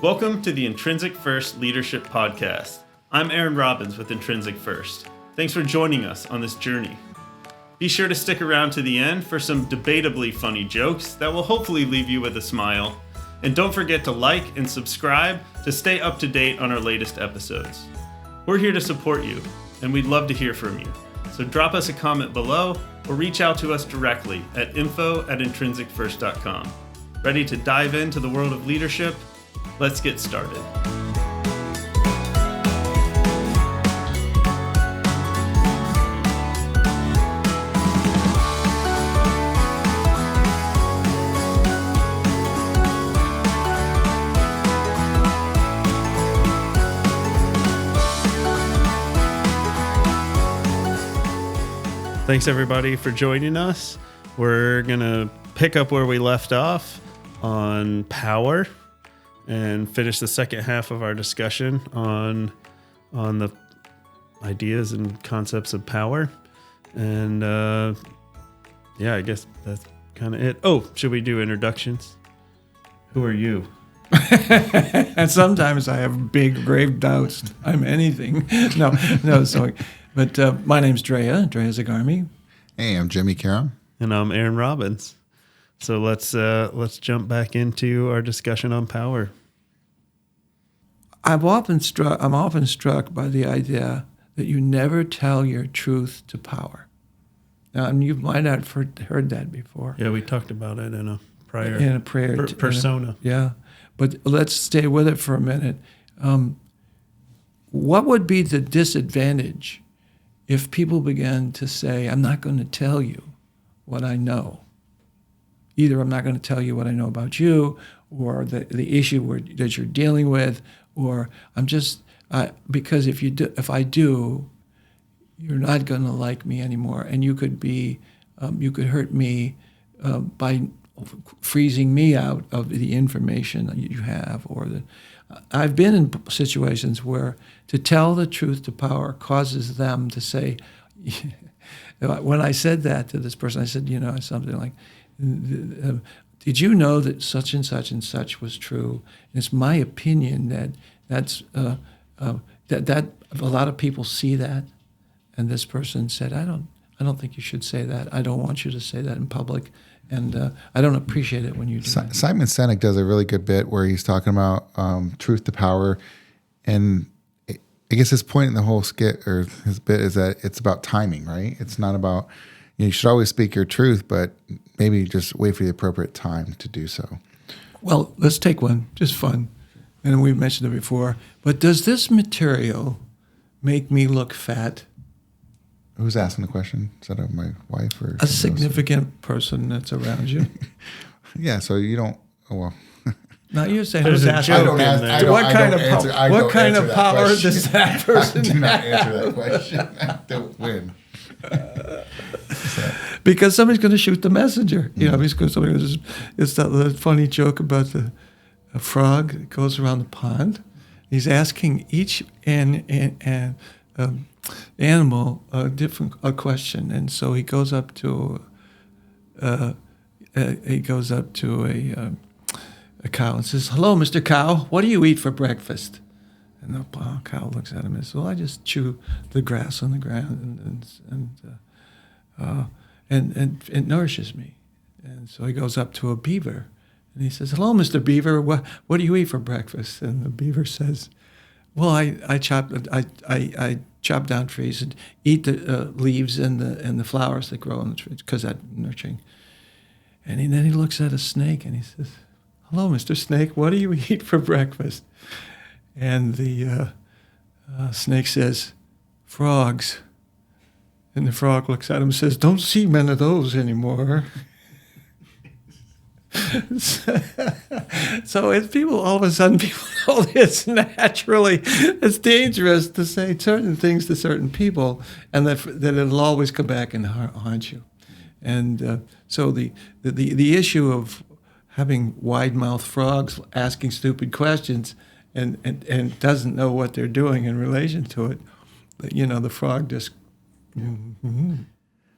Welcome to the Intrinsic First Leadership Podcast. I'm Aaron Robbins with Intrinsic First. Thanks for joining us on this journey. Be sure to stick around to the end for some debatably funny jokes that will hopefully leave you with a smile. And don't forget to like and subscribe to stay up to date on our latest episodes. We're here to support you, and we'd love to hear from you. So drop us a comment below or reach out to us directly at info@intrinsicfirst.com. Ready to dive into the world of leadership? Let's get started. Thanks everybody for joining us. We're going to pick up where we left off on power and finish the second half of our discussion on the ideas and concepts of power. And I guess that's kind of it. Oh, should we do introductions? Who are you? And sometimes I have big, grave doubts. I'm anything. No, sorry. But my name's Drea Zagarmi. Hey, I'm Jimmy Karam. And I'm Aaron Robbins. So let's jump back into our discussion on power. I'm often struck by the idea that you never tell your truth to power. Now, and you might not have heard that before. Yeah, we talked about it in a prayer persona. But let's stay with it for a minute. What would be the disadvantage if people began to say, I'm not going to tell you what I know? Either I'm not going to tell you what I know about you, or the issue that you're dealing with, or I'm just because if I do, you're not going to like me anymore, and you could hurt me by freezing me out of the information that you have, I've been in situations where to tell the truth to power causes them to say, when I said that to this person, I said, something like, did you know that such and such was true? And it's my opinion that a lot of people see that. And this person said, I don't think you should say that. I don't want you to say that in public. And I don't appreciate it when you do that. Simon Sinek does a really good bit where he's talking about truth to power. And I guess his point in the whole skit or his bit is that it's about timing, right? It's not about, you should always speak your truth, but maybe just wait for the appropriate time to do so. Well, let's take one, just fun. And we've mentioned it before. But does this material make me look fat? Who's asking the question? Is that my wife or a significant person that's around you? Yeah, so you don't. Oh well. Now you're saying There's who's a asking? joke in there. What kind of power does that person I do not have? answer that question. I don't win. Because somebody's going to shoot the messenger. It's that funny joke about a frog that goes around the pond. He's asking each animal a question, and so he goes up to a cow and says, "Hello, Mr. Cow. What do you eat for breakfast?" And the cow looks at him and says, "Well, I just chew the grass on the ground, and it nourishes me." And so he goes up to a beaver, and he says, "Hello, Mr. Beaver. What do you eat for breakfast?" And the beaver says, "Well, I chop down trees and eat the leaves and the flowers that grow on the trees because that's nurturing." And then he looks at a snake and he says, "Hello, Mr. Snake. What do you eat for breakfast?" And the snake says, "Frogs." And the frog looks at him and says, "Don't see many of those anymore." So all of a sudden people know it's dangerous to say certain things to certain people, and that it'll always come back and haunt you. And so the issue of having wide-mouthed frogs asking stupid questions and doesn't know what they're doing in relation to it, the frog just. Mm-hmm.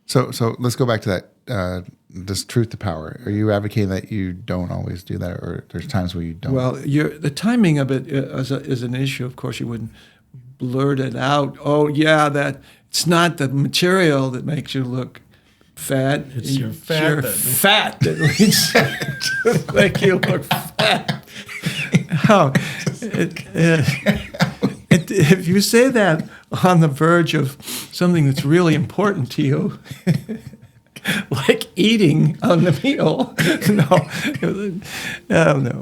So let's go back to that this truth to power? Are you advocating that you don't always do that, or there's times where you don't? Well, the timing of it is an issue. Of course, you wouldn't blurt it out. Oh, yeah, that it's not the material that makes you look fat. It's your fat that leads to make you look fat. How? If you say that on the verge of something that's really important to you, like eating on the meal, no.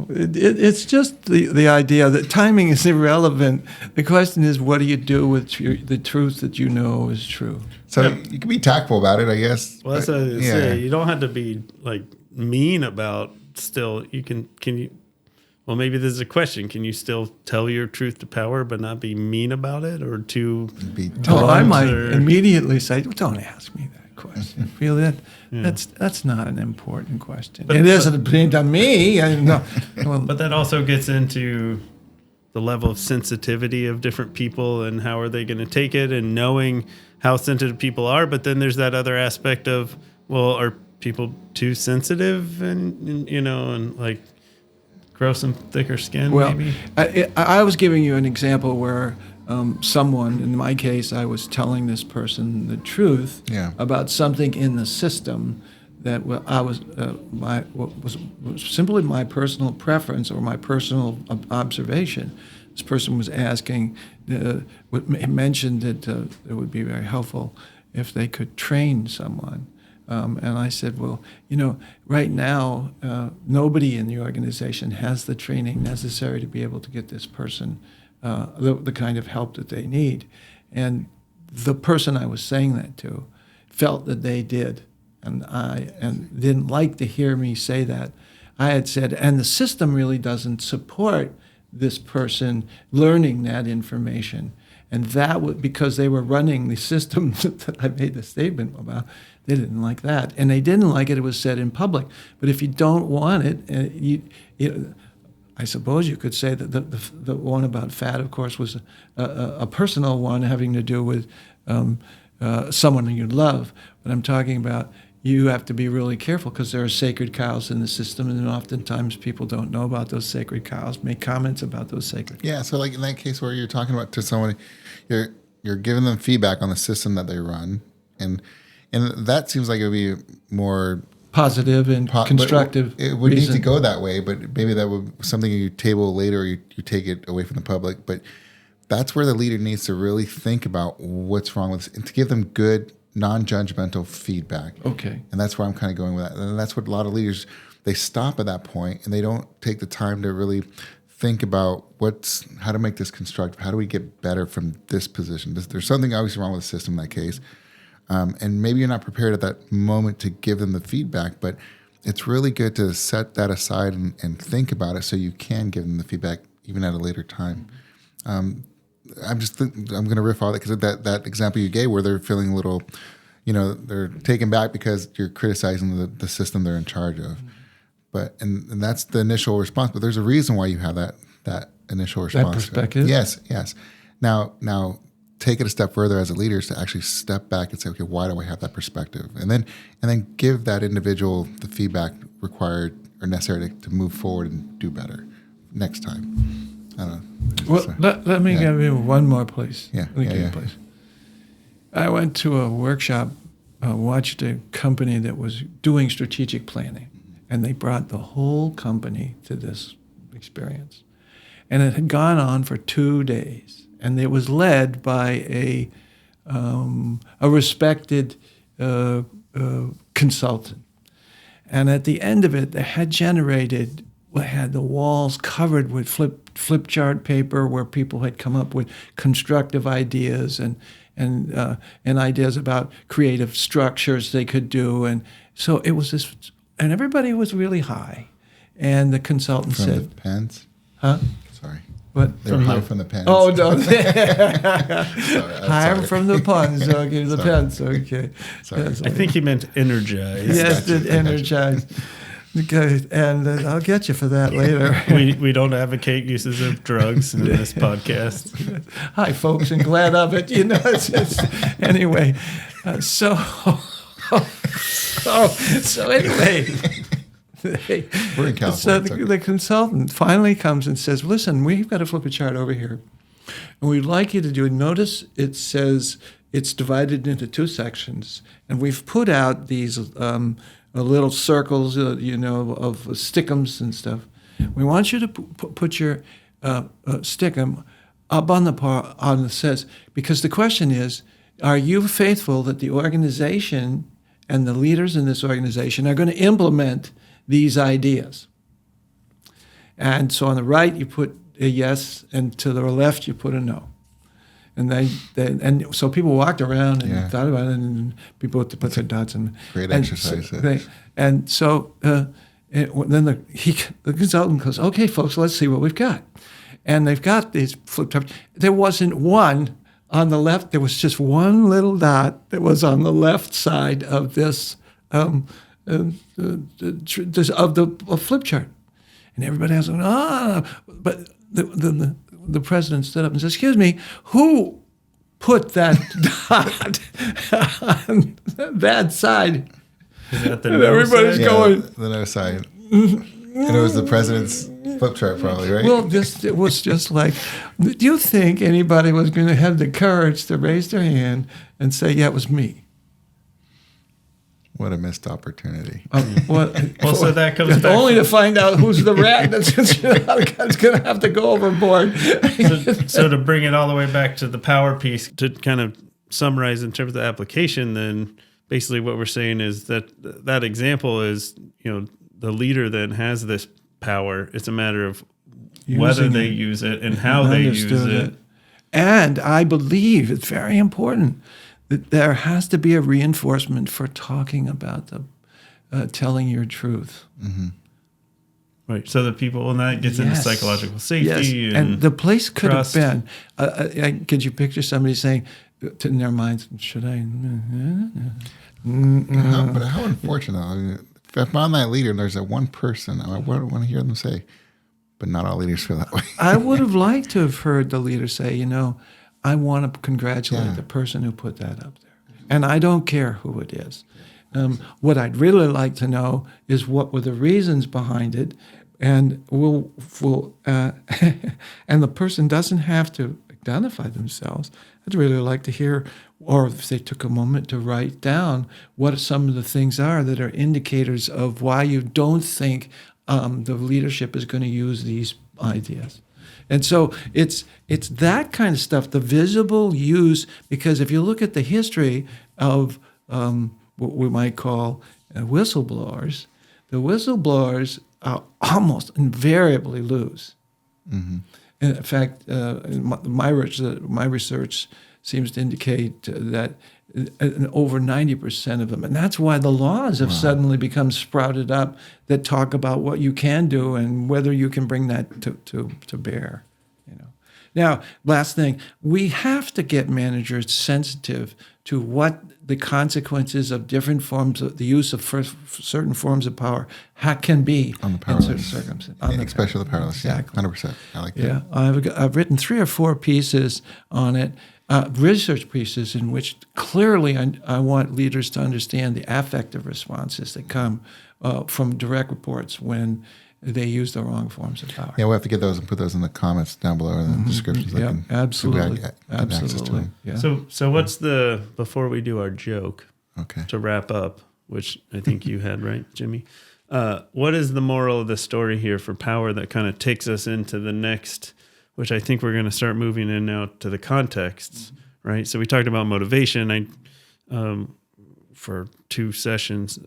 It's just the idea that timing is irrelevant. The question is, what do you do with the truth that you know is true? So you can be tactful about it, I guess. Well, that's what I was say. You don't have to be like mean about. Still, you can you? Well, maybe this is a question. Can you still tell your truth to power, but not be mean about it, or too? I might immediately say, "Don't ask me that question." Feel that? Yeah. That's not an important question. It isn't to me. But that also gets into the level of sensitivity of different people and how are they going to take it, and knowing how sensitive people are. But then there's that other aspect of, well, are people too sensitive, and like grow some thicker skin? Well, maybe. I was giving you an example where someone, in my case, I was telling this person the truth about something in the system that was simply my personal preference or my personal observation. This person was asking, mentioned that it would be very helpful if they could train someone. And I said, well, right now, nobody in the organization has the training necessary to be able to get this person the kind of help that they need. And the person I was saying that to felt that they did, and didn't like to hear me say that. I had said, and the system really doesn't support this person learning that information. And that was because they were running the system that I made the statement about. They didn't like that. And they didn't like it was said in public. But if you don't want it, I suppose you could say that the one about fat, of course, was a personal one having to do with someone you love. But I'm talking about you have to be really careful because there are sacred cows in the system, and oftentimes people don't know about those sacred cows, make comments about those sacred cows. Yeah, so like in that case where you're talking about to someone, you're giving them feedback on the system that they run, and that seems like it would be more positive and constructive. It would need to go that way, but maybe that would be something you table later, or you take it away from the public. But that's where the leader needs to really think about what's wrong with this and to give them good, non-judgmental feedback. Okay. And that's where I'm kind of going with that. And that's what a lot of leaders, they stop at that point and they don't take the time to really think about how to make this constructive. How do we get better from this position? There's something obviously wrong with the system in that case. And maybe you're not prepared at that moment to give them the feedback, but it's really good to set that aside and think about it so you can give them the feedback even at a later time. I'm going to riff on it because that example you gave where they're feeling a little, they're taken back because you're criticizing the system they're in charge of. But and that's the initial response. But there's a reason why you have that initial response. That perspective. Yes. Now take it a step further as a leader is to actually step back and say, okay, why do I have that perspective? And then give that individual the feedback required or necessary to move forward and do better next time. I don't know. Well, let me give you one more place. Yeah. Place. I went to a workshop, watched a company that was doing strategic planning, and they brought the whole company to this experience. And it had gone on for 2 days, and it was led by a respected consultant. And at the end of it, they had had the walls covered with flip chart paper where people had come up with constructive ideas and ideas about creative structures they could do. And so it was this, and everybody was really high. And the consultant said... From the pens? Huh? Sorry. What? They were high from the pens. Oh, no. Sorry. From the puns. Okay, the pens. Okay. Sorry. I think he meant energized. Yes, energized. Okay, and I'll get you for that later. We don't advocate uses of drugs in this podcast. Hi, folks, and glad of it. Anyway, so So anyway, We're in California. so the consultant finally comes and says, listen, we've got to flip a chart over here. And we'd like you to do it. Notice it says it's divided into 2 sections. And we've put out these little circles, of stickums and stuff. We want you to put your stickum up on the part on the says, because the question is, are you faithful that the organization and the leaders in this organization are going to implement these ideas? And so on the right, you put a yes, and to the left, you put a no. And so people walked around and thought about it, and people had to put their dots in. Great exercise. Then the consultant goes, okay, folks, let's see what we've got. And they've got these flip charts. There wasn't one on the left. There was just one little dot that was on the left side of this of the flip chart. And everybody else went, but the president stood up and said, excuse me, who put that dot on that side? Is that the And no everybody's side? going, the no side. And it was the president's flip chart, probably, right? well, it was just like, do you think anybody was going to have the courage to raise their hand and say, yeah, it was me? What a missed opportunity. Well, so that comes back only to find out who's the rat that's going to have to go overboard. So to bring it all the way back to the power piece, to kind of summarize in terms of the application, then basically what we're saying is that example is, the leader then has this power. It's a matter of whether they use it and how they use it. And I believe it's very important that there has to be a reinforcement for talking about telling your truth. Mm-hmm. Right. So the people, and that gets into psychological safety and the place could trust. have been. Could you picture somebody saying in their minds, should I? But how unfortunate. I mean, if I'm that leader and there's that one person, I want to hear them say, but not all leaders feel that way. I would have liked to have heard the leader say, I want to congratulate the person who put that up there. And I don't care who it is. What I'd really like to know is what were the reasons behind it. And and the person doesn't have to identify themselves. I'd really like to hear, or if they took a moment to write down what some of the things are that are indicators of why you don't think the leadership is going to use these ideas. And so it's that kind of stuff, the visible use, because if you look at the history of what we might call whistleblowers, the whistleblowers almost invariably lose. Mm-hmm. In fact, my research seems to indicate that over 90% of them, and that's why the laws have suddenly become sprouted up that talk about what you can do and whether you can bring that to bear. Now, last thing, we have to get managers sensitive to what the consequences of different forms of the use of certain forms of power can be on the powerless. in certain circumstances. Especially the powerless. Exactly. 100%. I like that. Yeah, I've written 3 or 4 pieces on it, research pieces in which clearly I want leaders to understand the affective responses that come from direct reports when they use the wrong forms of power. Yeah, we'll have to get those and put those in the comments down below in the descriptions. Yeah, absolutely. Absolutely. Yeah. So what's before we do our joke, to wrap up, which I think you had, right, Jimmy? What is the moral of the story here for power that kind of takes us into the next, which I think we're going to start moving in now to the contexts, right? So we talked about motivation for 2 sessions,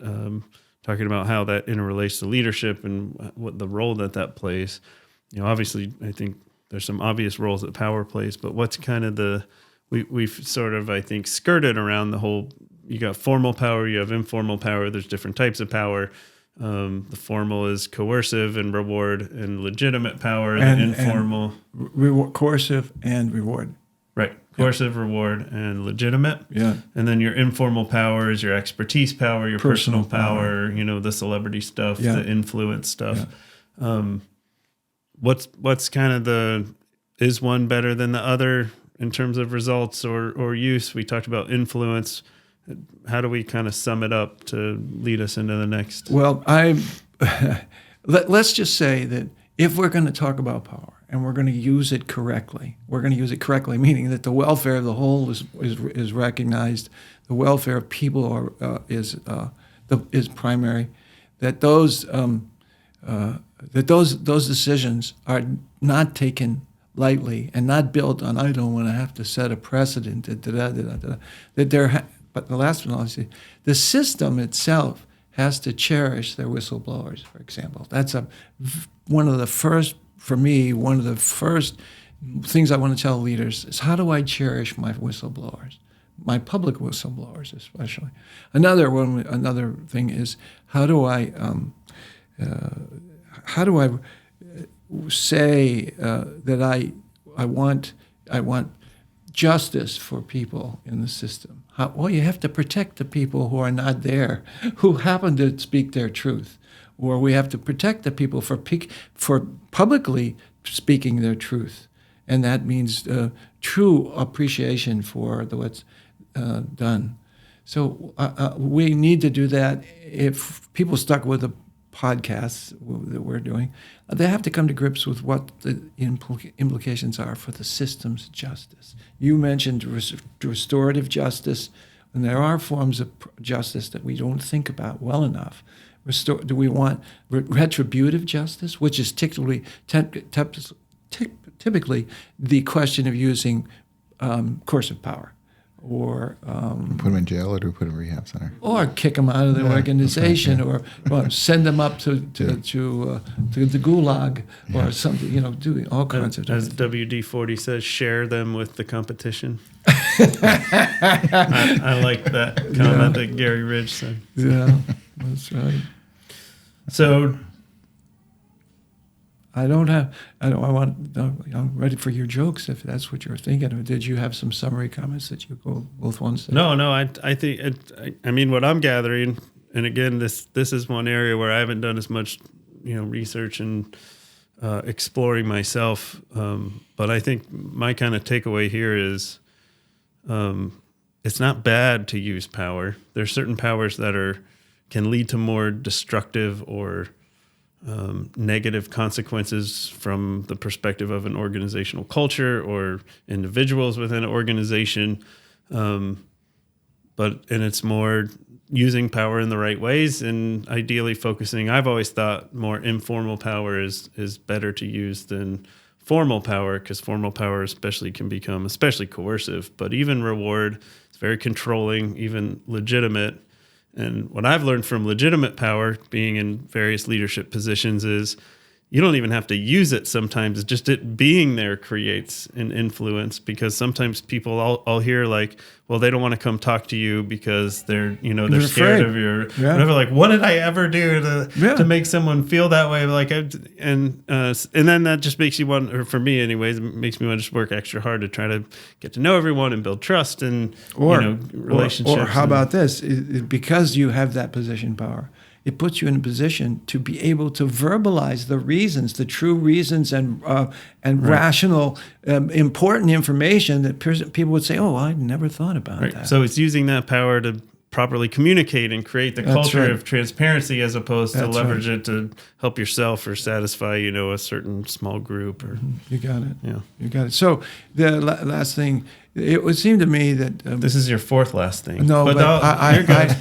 talking about how that interrelates to leadership and what the role that plays. Obviously, I think there's some obvious roles that power plays, but what's kind of we've sort of, I think, skirted around the whole, you got formal power, you have informal power, there's different types of power. The formal is coercive and reward, and legitimate power, the informal. Coercive and reward. Right. Coercive, reward, and legitimate. Yeah. And then your informal power is your expertise power, your personal power, the celebrity stuff, the influence stuff. Yeah. What's kind of is one better than the other in terms of results or use? We talked about influence. how do we kind of sum it up to lead us into the next? Well, let's just say that if we're going to talk about power and we're going to use it correctly, meaning that the welfare of the whole is recognized, the welfare of people is primary, that those decisions are not taken lightly and not built on, I don't want to have to set a precedent, but the last one, I'll say, the system itself has to cherish their whistleblowers, for example. That's one of the first things I want to tell leaders is, how do I cherish my whistleblowers, my public whistleblowers especially? Another thing is, how do I say that I want justice for people in the system? Well, you have to protect the people who are not there, who happen to speak their truth, or we have to protect the people for publicly speaking their truth, and that means true appreciation for what's done. So we need to do that. If people stuck with the podcasts that we're doing, they have to come to grips with what the implications are for the system's justice. You mentioned restorative justice, and there are forms of justice that we don't think about well enough. Do we want retributive justice, which is typically the question of using coercive power? Or put them in jail, or do we put them in a rehab center? Or kick them out of the organization, or send them up to the gulag, or something. Doing all kinds of things. As WD-40 says, share them with the competition. I like that comment that Gary Ridge said. Yeah, that's right. So. I'm ready for your jokes if that's what you're thinking of. Did you have some summary comments that you both want to say? No. I think what I'm gathering, and again, this is one area where I haven't done as much, research and exploring myself. But I think my kind of takeaway here is, it's not bad to use power. There's certain powers that can lead to more destructive or negative consequences from the perspective of an organizational culture or individuals within an organization. And it's more using power in the right ways and ideally focusing. I've always thought more informal power is better to use than formal power, because formal power especially can become especially coercive, but even reward, it's very controlling, even legitimate. And what I've learned from legitimate power, being in various leadership positions, is you don't even have to use it sometimes. Just it being there creates an influence, because sometimes people I'll hear like, well, they don't want to come talk to you because they're scared of your whatever. Like, what did I ever do to make someone feel that way? Like, and then that just makes you want, or for me anyways, it makes me want to just work extra hard to try to get to know everyone and build trust and relationships. Or how about this? Because you have that position power, it puts you in a position to be able to verbalize the reasons, the true reasons, and rational, important information that people would say, "Oh, I never thought about that." So it's using that power to properly communicate and create the culture of transparency, as opposed to leverage it to help yourself or satisfy, a certain small group. Or you got it. Yeah, you got it. So the last thing, it would seem to me that this is your fourth last thing. No, but you're good.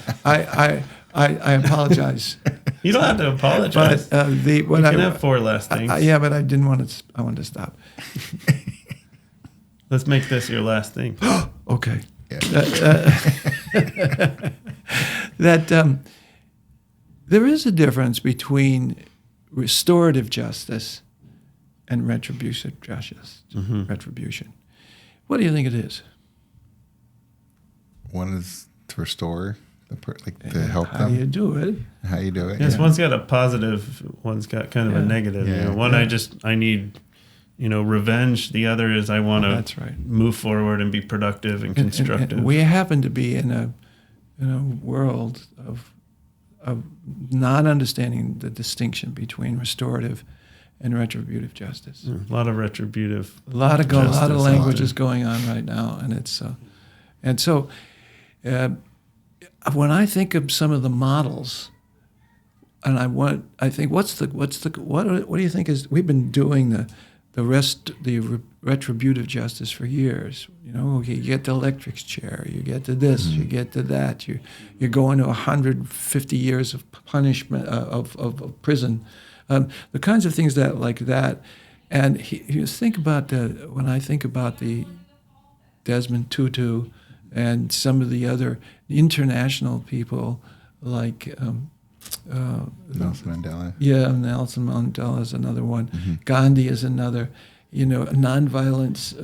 I apologize. You don't have to apologize. But you can have four last things. Yeah, but I didn't want to. I wanted to stop. Let's make this your last thing. Okay. Yeah. There is a difference between restorative justice and retributive justice. Mm-hmm. Retribution. What do you think it is? One is to restore, to help them. How you do it. How you do it. Yes, one's got a positive, one's got kind of a negative. One I need revenge. The other is I want to move forward and be productive and constructive. And we happen to be in a world of not understanding the distinction between restorative and retributive justice. A lot of retributive. A lot of language is going on right now, and it's so when I think of some of the models, and I think what do you think is, we've been doing the retributive justice for years. You get the electric chair, you get to this, you get to that, you're going to 150 years of punishment of prison, the kinds of things like that. And you think about when I think about the Desmond Tutu and some of the other international people like Nelson Mandela. Yeah, Nelson Mandela is another one. Gandhi is another. Nonviolence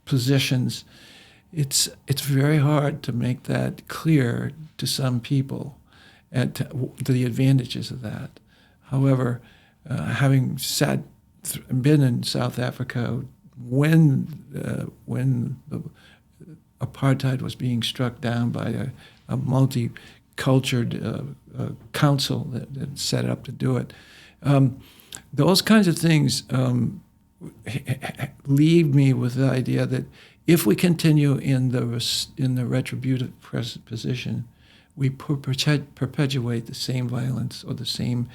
positions. It's very hard to make that clear to some people, and to the advantages of that. However, having been in South Africa when the apartheid was being struck down by a multi-cultured council that set up to do it. Those kinds of things leave me with the idea that if we continue in the retributive position, we perpetuate the same violence or the same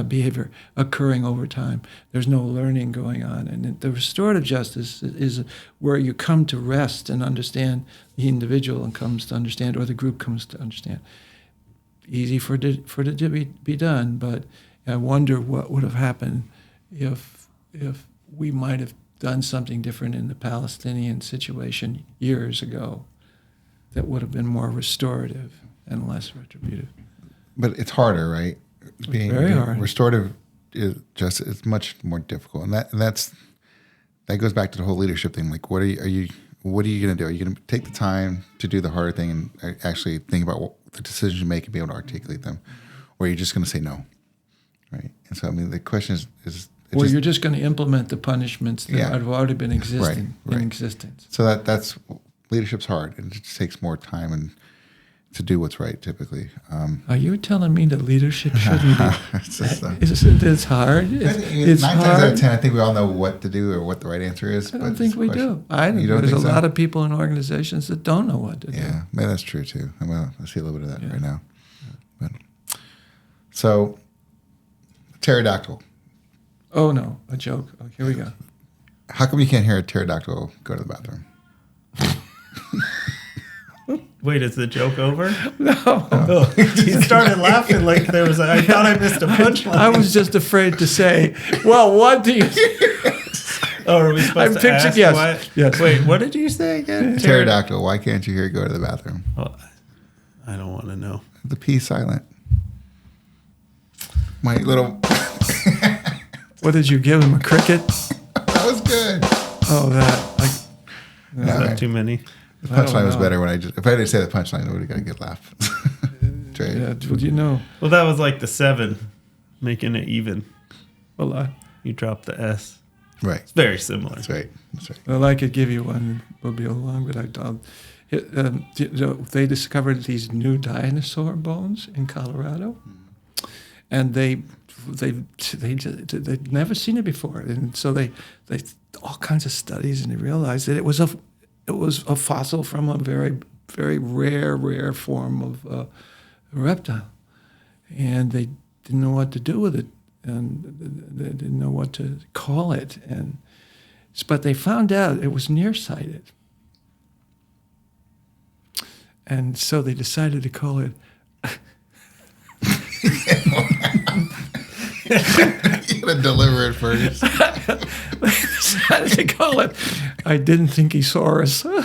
behavior occurring over time. There's no learning going on. And the restorative justice is where you come to rest and understand the individual and comes to understand, or the group comes to understand. Easy for it to be done, but I wonder what would have happened if we might have done something different in the Palestinian situation years ago that would have been more restorative and less retributive. But it's harder, right? Very hard. Restorative it's much more difficult, and that goes back to the whole leadership thing. Like, what are you going to do? Are you going to take the time to do the hard thing and actually think about what the decisions you make and be able to articulate them, or are you just going to say no, right? And so, I mean, the question is you're just going to implement the punishments that have already been in existence. So that's leadership's hard, and it just takes more time and to do what's right, typically. Are you telling me that leadership shouldn't be? It's hard. It's 9 hard. times out of 10, I think we all know what to do or what the right answer is. I don't think we do. There's a lot of people in organizations that don't know what to do. Yeah, maybe that's true too. I see a little bit of that right now. But, so, pterodactyl. Oh no, a joke. Oh, here we go. How come you can't hear a pterodactyl go to the bathroom? Wait, is the joke over? No. Oh, he started laughing like there was I thought I missed a punchline. I was just afraid to say, well, what do you... Oh, are we supposed to ask yes. Yes. Wait, what did you say again? Pterodactyl. Why can't you hear it go to the bathroom? Well, I don't want to know. The P silent. My little... What did you give him, a cricket? That was good. Oh, that. Is that too many? The punchline was better when if I had to say the punchline, I would have got a good laugh. Right. Yeah, well, Well, that was like the 7, making it even. Well, You dropped the S. Right. It's very similar. That's right. Well, I could give you one. It will be a long, but they discovered these new dinosaur bones in Colorado, and they'd never seen it before, and so they all kinds of studies, and they realized that it was a fossil from a very, very rare form of a reptile, and they didn't know what to do with it, and they didn't know what to call it, but they found out it was nearsighted, and so they decided to call it. You gotta deliver it first. They decided to call it. I didn't think he saw us. Dog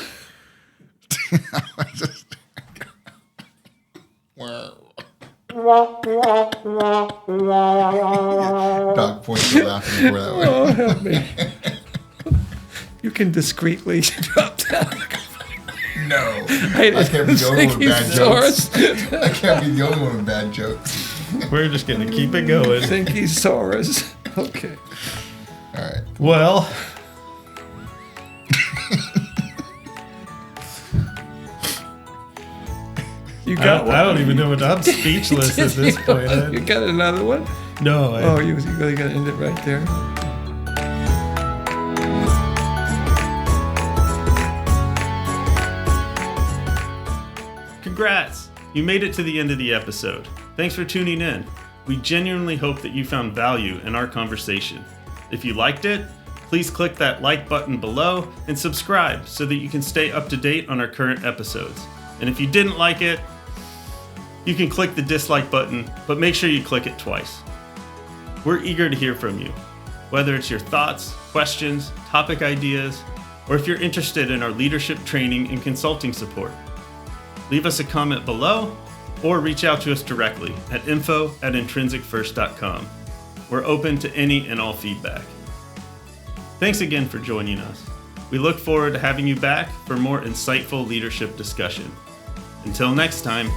points to laughing before that one. Oh, help me. You can discreetly drop that. No. I can't be the only one with bad jokes. I can't be the only one with bad jokes. We're just going to keep it going. I think he saw us. Okay. All right. Well... You got one? I don't even know what I'm speechless at this point. You got another one? No. You really got to end it right there. Congrats! You made it to the end of the episode. Thanks for tuning in. We genuinely hope that you found value in our conversation. If you liked it, please click that like button below and subscribe so that you can stay up to date on our current episodes. And if you didn't like it, you can click the dislike button, but make sure you click it twice. We're eager to hear from you, whether it's your thoughts, questions, topic ideas, or if you're interested in our leadership training and consulting support. Leave us a comment below or reach out to us directly at info@intrinsicfirst.com. We're open to any and all feedback. Thanks again for joining us. We look forward to having you back for more insightful leadership discussion. Until next time.